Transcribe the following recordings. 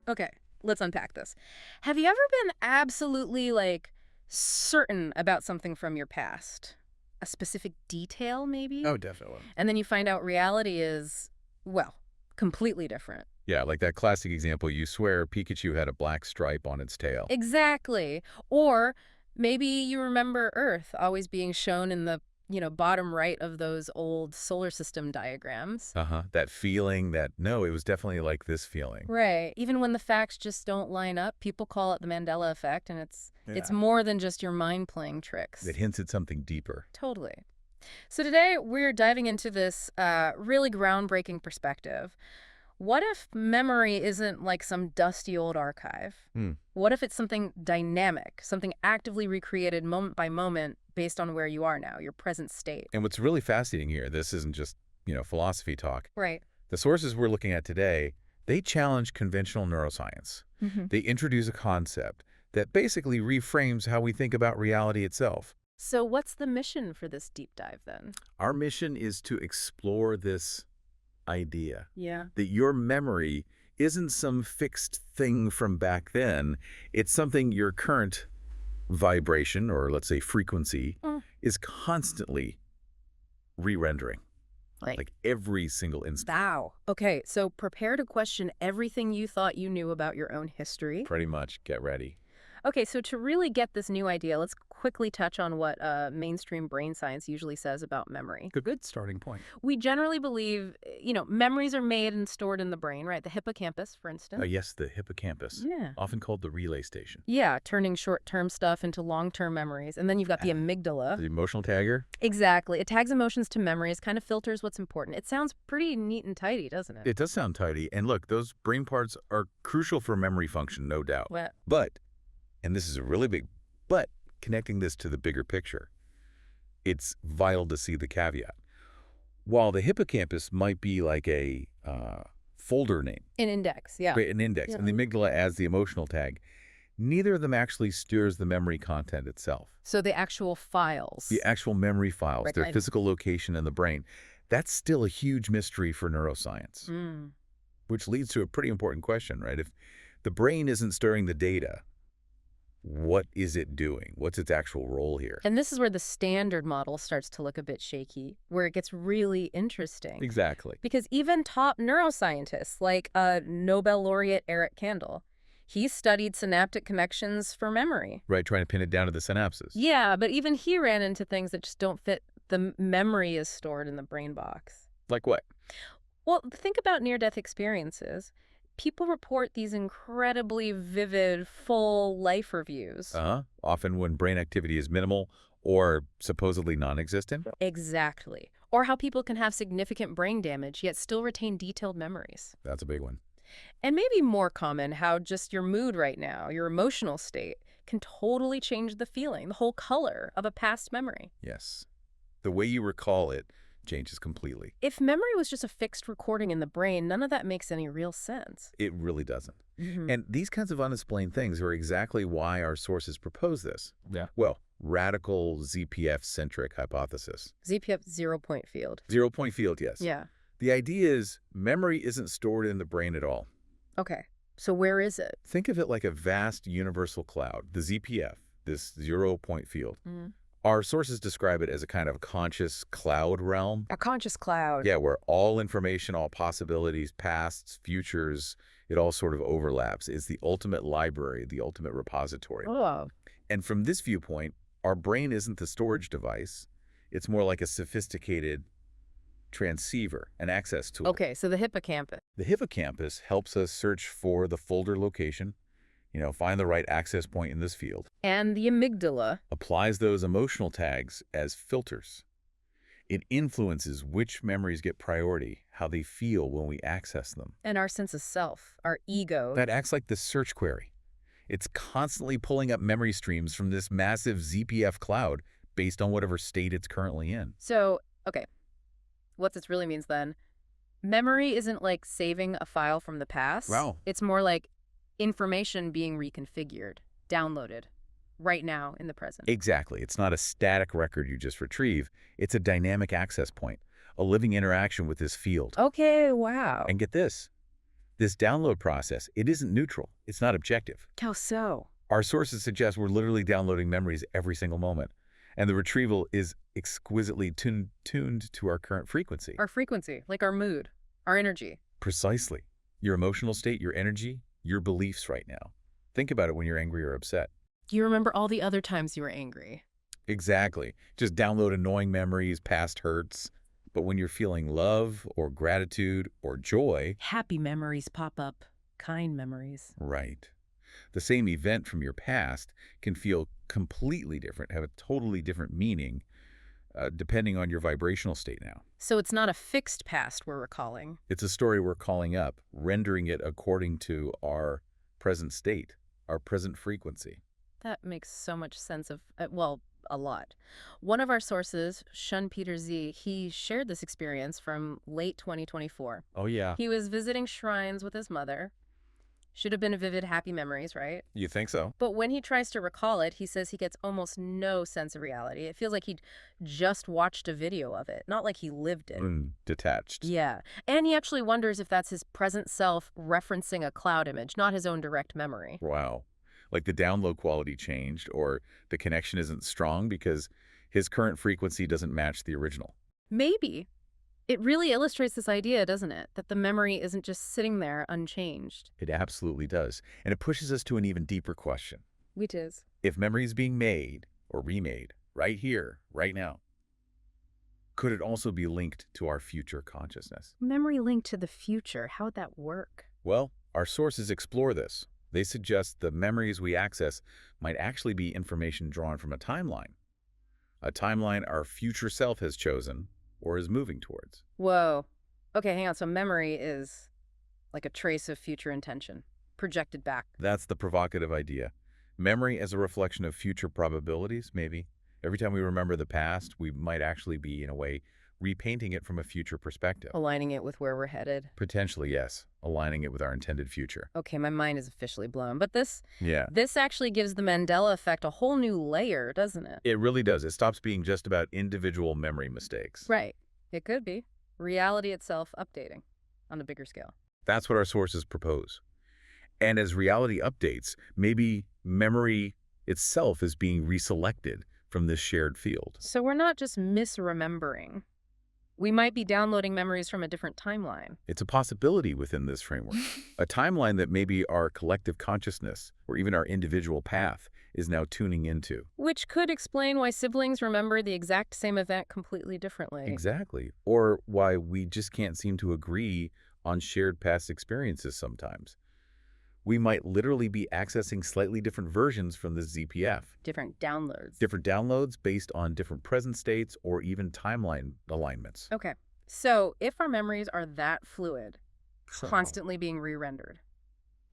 Okay, let's unpack this. Have you ever been absolutely, like, certain about something from your past? A specific detail, maybe? Oh, definitely. And then you find out reality is, well, completely different. Yeah, like that classic example, you swear Pikachu had a black stripe on its tail. Exactly. Or maybe you remember Earth always being shown in the, bottom right of those old solar system diagrams. Uh-huh. That feeling that, no, it was definitely like this feeling. Right. Even when the facts just don't line up, people call it the Mandela Effect, and it's more than just your mind playing tricks. It hints at something deeper. Totally. So today we're diving into this really groundbreaking perspective. What if memory isn't like some dusty old archive? What if it's something dynamic, something actively recreated moment by moment based on where you are now, your present state? And what's really fascinating here, this isn't just, philosophy talk. Right. The sources we're looking at today, they challenge conventional neuroscience. They introduce a concept that basically reframes how we think about reality itself. So what's the mission for this deep dive then? Our mission is to explore this idea Yeah. that your memory isn't some fixed thing from back then. It's something your current vibration, or let's say frequency, is constantly re-rendering. Like every single instant. Wow. Okay, so prepare to question everything you thought you knew about your own history. Pretty much. Get ready. Okay, so to really get this new idea, let's quickly touch on what mainstream brain science usually says about memory. Good starting point. We generally believe, memories are made and stored in the brain, right? The hippocampus, for instance. Yes, the hippocampus. Yeah. Often called the relay station. Yeah, turning short-term stuff into long-term memories. And then you've got the amygdala. The emotional tagger? Exactly. It tags emotions to memories, kind of filters what's important. It sounds pretty neat and tidy, doesn't it? It does sound tidy. And look, those brain parts are crucial for memory function, no doubt. What? But, and this is a really big but, connecting this to the bigger picture, it's vital to see the caveat. While the hippocampus might be like a folder name. An index, yeah. Right, an index. Yeah. And the amygdala as the emotional tag. Neither of them actually stores the memory content itself. So the actual files. The actual memory files, Right, their physical location in the brain. That's still a huge mystery for neuroscience. Which leads to a pretty important question, right? If the brain isn't storing the data, what is it doing? What's its actual role here? And this is where the standard model starts to look a bit shaky, where it gets really interesting. Exactly. Because even top neuroscientists, like Nobel laureate Eric Kandel, he studied synaptic connections for memory. Right, trying to pin it down to the synapses. Yeah, but even he ran into things that just don't fit. The memory is stored in the brain box. Like what? Well, think about near-death experiences. People report these incredibly vivid, full life reviews. Often when brain activity is minimal or supposedly non-existent. Exactly. Or how people can have significant brain damage, yet still retain detailed memories. That's a big one. And maybe more common, how just your mood right now, your emotional state, can totally change the feeling, the whole color of a past memory. Yes. The way you recall it changes completely. If memory was just a fixed recording in the brain, none of that makes any real sense. It really doesn't. And these kinds of unexplained things are exactly why our sources propose this. Yeah. Well, radical ZPF-centric hypothesis. ZPF, 0-point field. 0-point field, yes. Yeah. The idea is memory isn't stored in the brain at all. Okay. So where is it? Think of it like a vast universal cloud, the ZPF, this 0-point field. Our sources describe it as a kind of conscious cloud realm. A conscious cloud. Yeah, where all information, all possibilities, pasts, futures, it all sort of overlaps. It's the ultimate library, the ultimate repository. Oh. And from this viewpoint, our brain isn't the storage device. It's more like a sophisticated transceiver, an access tool. Okay, so the hippocampus. The hippocampus helps us search for the folder location, find the right access point in this field. And the amygdala Applies those emotional tags as filters. It influences which memories get priority, how they feel when we access them. and our sense of self, our ego. That acts like the search query. It's constantly pulling up memory streams from this massive ZPF cloud based on whatever state it's currently in. So, okay, what this really means then, memory isn't like saving a file from the past. Wow. It's more like information being reconfigured, downloaded, right now in the present. Exactly. It's not a static record you just retrieve. It's a dynamic access point, a living interaction with this field. Okay, wow. And get this, This download process, it isn't neutral. It's not objective. How so? Our sources suggest we're literally downloading memories every single moment, and the retrieval is exquisitely tuned to our current frequency. Our frequency, like our mood, our energy. Precisely. Your emotional state, your energy, your beliefs right now. Think about it when you're angry or upset. Do you remember all the other times you were angry? Exactly. Just download annoying memories, past hurts. But when you're feeling love or gratitude or joy, Happy memories pop up. Kind memories. right. The same event from your past can feel completely different, have a totally different meaning, depending on your vibrational state now. So it's not a fixed past we're recalling. It's a story we're calling up, rendering it according to our present state, our present frequency. That makes so much sense of, well, a lot. One of our sources, ShunpeterZ, he shared this experience from late 2024. Oh, yeah. He was visiting shrines with his mother. Should have been vivid, happy memories, right? You think so? But when he tries to recall it, he says he gets almost no sense of reality. It feels like he'd just watched a video of it, not like he lived it. Detached. Yeah. And he actually wonders if that's his present self referencing a cloud image, not his own direct memory. Wow. Like the download quality changed or the connection isn't strong because his current frequency doesn't match the original. Maybe. It really illustrates this idea, doesn't it? That the memory isn't just sitting there unchanged. It absolutely does. And it pushes us to an even deeper question. Which is? If memory is being made or remade right here, right now, could it also be linked to our future consciousness? Memory linked to the future. How would that work? Well, our sources explore this. They suggest the memories we access might actually be information drawn from a timeline our future self has chosen or is moving towards. Whoa. Okay, hang on. So memory is like a trace of future intention, projected back. That's the provocative idea. Memory as a reflection of future probabilities, maybe. Every time we remember the past, we might actually be, in a way, repainting it from a future perspective. Aligning it with where we're headed. Potentially, yes. Aligning it with our intended future. Okay, my mind is officially blown. But this Yeah. actually gives the Mandela Effect a whole new layer, doesn't it? It really does. It stops being just about individual memory mistakes. Right. It could be. Reality itself updating on a bigger scale. That's what our sources propose. And as reality updates, maybe memory itself is being reselected from this shared field. So we're not just misremembering. We might be downloading memories from a different timeline. It's a possibility within this framework. A timeline that maybe our collective consciousness or even our individual path is now tuning into. Which could explain why siblings remember the exact same event completely differently. Exactly. Or why we just can't seem to agree on shared past experiences sometimes. We might literally be accessing slightly different versions from the ZPF. Different downloads. Different downloads based on different present states or even timeline alignments. Okay. So if our memories are that fluid, constantly being re-rendered,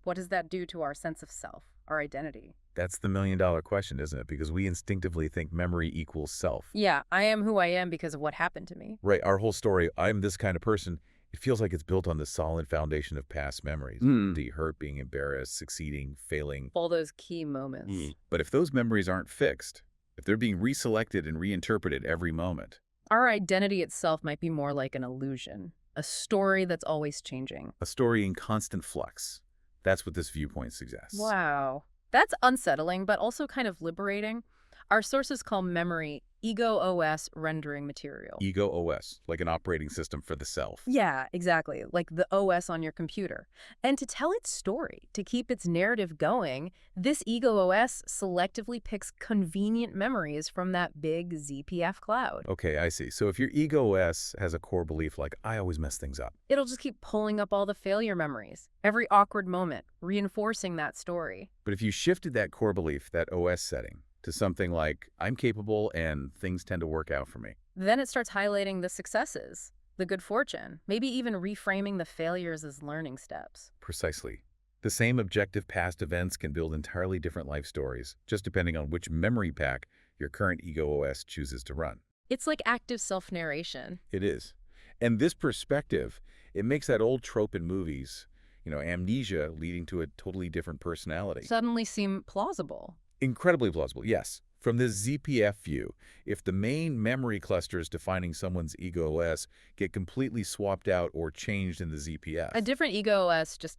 what does that do to our sense of self, our identity? That's the million-dollar question, isn't it? Because we instinctively think memory equals self. Yeah, I am who I am because of what happened to me. Right. Our whole story, I'm this kind of person, it feels like it's built on the solid foundation of past memories. The hurt, being embarrassed, succeeding, failing. All those key moments. But if those memories aren't fixed, if they're being reselected and reinterpreted every moment, Our identity itself might be more like an illusion, a story that's always changing. a story in constant flux. That's what this viewpoint suggests. Wow. That's unsettling, but also kind of liberating. Our sources call memory ego OS rendering material. Ego OS, like an operating system for the self. Yeah, exactly. Like the OS on your computer. And to tell its story, to keep its narrative going, this ego OS selectively picks convenient memories from that big ZPF cloud. Okay, I see. So if your ego OS has a core belief like, I always mess things up. It'll just keep pulling up all the failure memories, every awkward moment, reinforcing that story. But if you shifted that core belief, that OS setting, to something like, I'm capable and things tend to work out for me. Then it starts highlighting the successes, the good fortune, maybe even reframing the failures as learning steps. Precisely. The same objective past events can build entirely different life stories, just depending on which memory pack your current ego OS chooses to run. It's like active self-narration. It is. And this perspective, it makes that old trope in movies, amnesia leading to a totally different personality. Suddenly seem plausible. Incredibly plausible, yes. From this ZPF view, if the main memory clusters defining someone's ego OS get completely swapped out or changed in the ZPF. A different ego OS just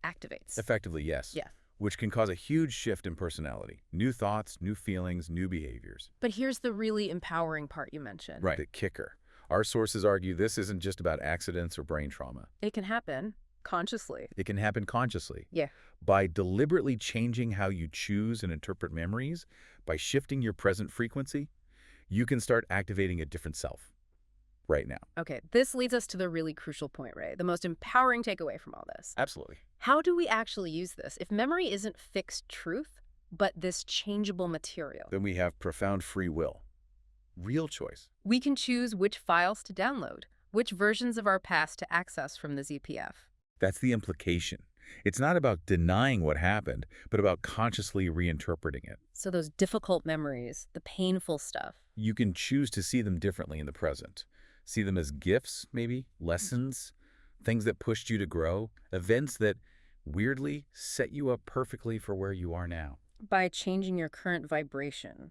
activates. Effectively, yes. Yeah. Which can cause a huge shift in personality. New thoughts, new feelings, new behaviors. But here's the really empowering part you mentioned. Right. The kicker. Our sources argue this isn't just about accidents or brain trauma. It can happen consciously. It can happen consciously. Yeah. By deliberately changing how you choose and interpret memories, by shifting your present frequency, you can start activating a different self right now. Okay, this leads us to the really crucial point, Ray, the most empowering takeaway from all this. Absolutely. How do we actually use this? If memory isn't fixed truth, but this changeable material, Then we have profound free will. Real choice. we can choose which files to download, which versions of our past to access from the ZPF. That's the implication. It's not about denying what happened, but about consciously reinterpreting it. So those difficult memories, the painful stuff, You can choose to see them differently in the present. See them as gifts, maybe, lessons, things that pushed you to grow, events that, weirdly, set you up perfectly for where you are now. by changing your current vibration,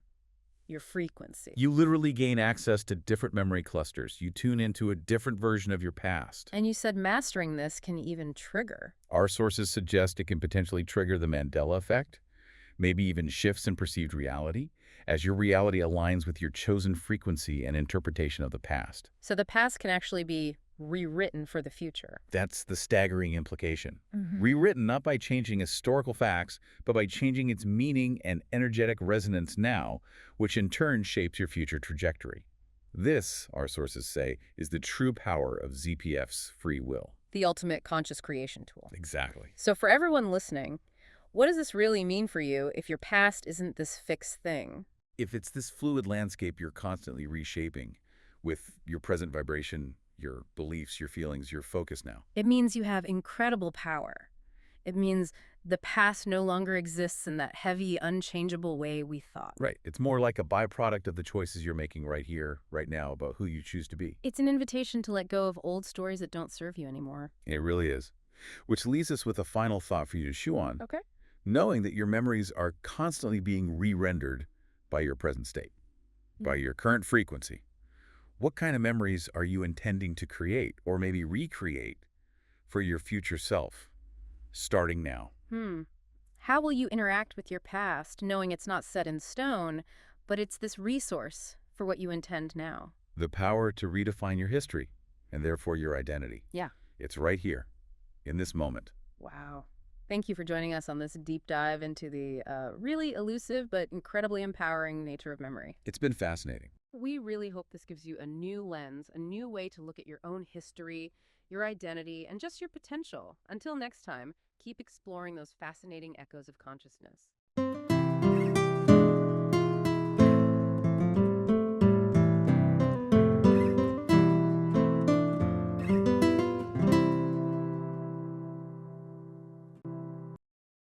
your frequency. You literally gain access to different memory clusters. You tune into a different version of your past. And you said mastering this can even trigger. Our sources suggest it can potentially trigger the Mandela Effect, maybe even shifts in perceived reality, as your reality aligns with your chosen frequency and interpretation of the past. So the past can actually be rewritten for the future. That's the staggering implication. Mm-hmm. Rewritten not by changing historical facts, but by changing its meaning and energetic resonance now, which in turn shapes your future trajectory. This, our sources say, is the true power of ZPF's free will. The ultimate conscious creation tool. Exactly. So for everyone listening, what does this really mean for you if your past isn't this fixed thing? If it's this fluid landscape you're constantly reshaping with your present vibration, your beliefs, your feelings, your focus now. It means you have incredible power. It means the past no longer exists in that heavy, unchangeable way we thought. Right. It's more like a byproduct of the choices you're making right here, right now, about who you choose to be. It's an invitation to let go of old stories that don't serve you anymore. It really is. Which leaves us with a final thought for you to chew on. Okay. Knowing that your memories are constantly being re-rendered by your present state, by your current frequency. What kind of memories are you intending to create or maybe recreate for your future self, starting now? How will you interact with your past, knowing it's not set in stone, but it's this resource for what you intend now? The power to redefine your history and therefore your identity. Yeah. It's right here, in this moment. Wow. Thank you for joining us on this deep dive into the really elusive but incredibly empowering nature of memory. It's been fascinating. We really hope this gives you a new lens, a new way to look at your own history, your identity, and just your potential. Until next time, keep exploring those fascinating echoes of consciousness.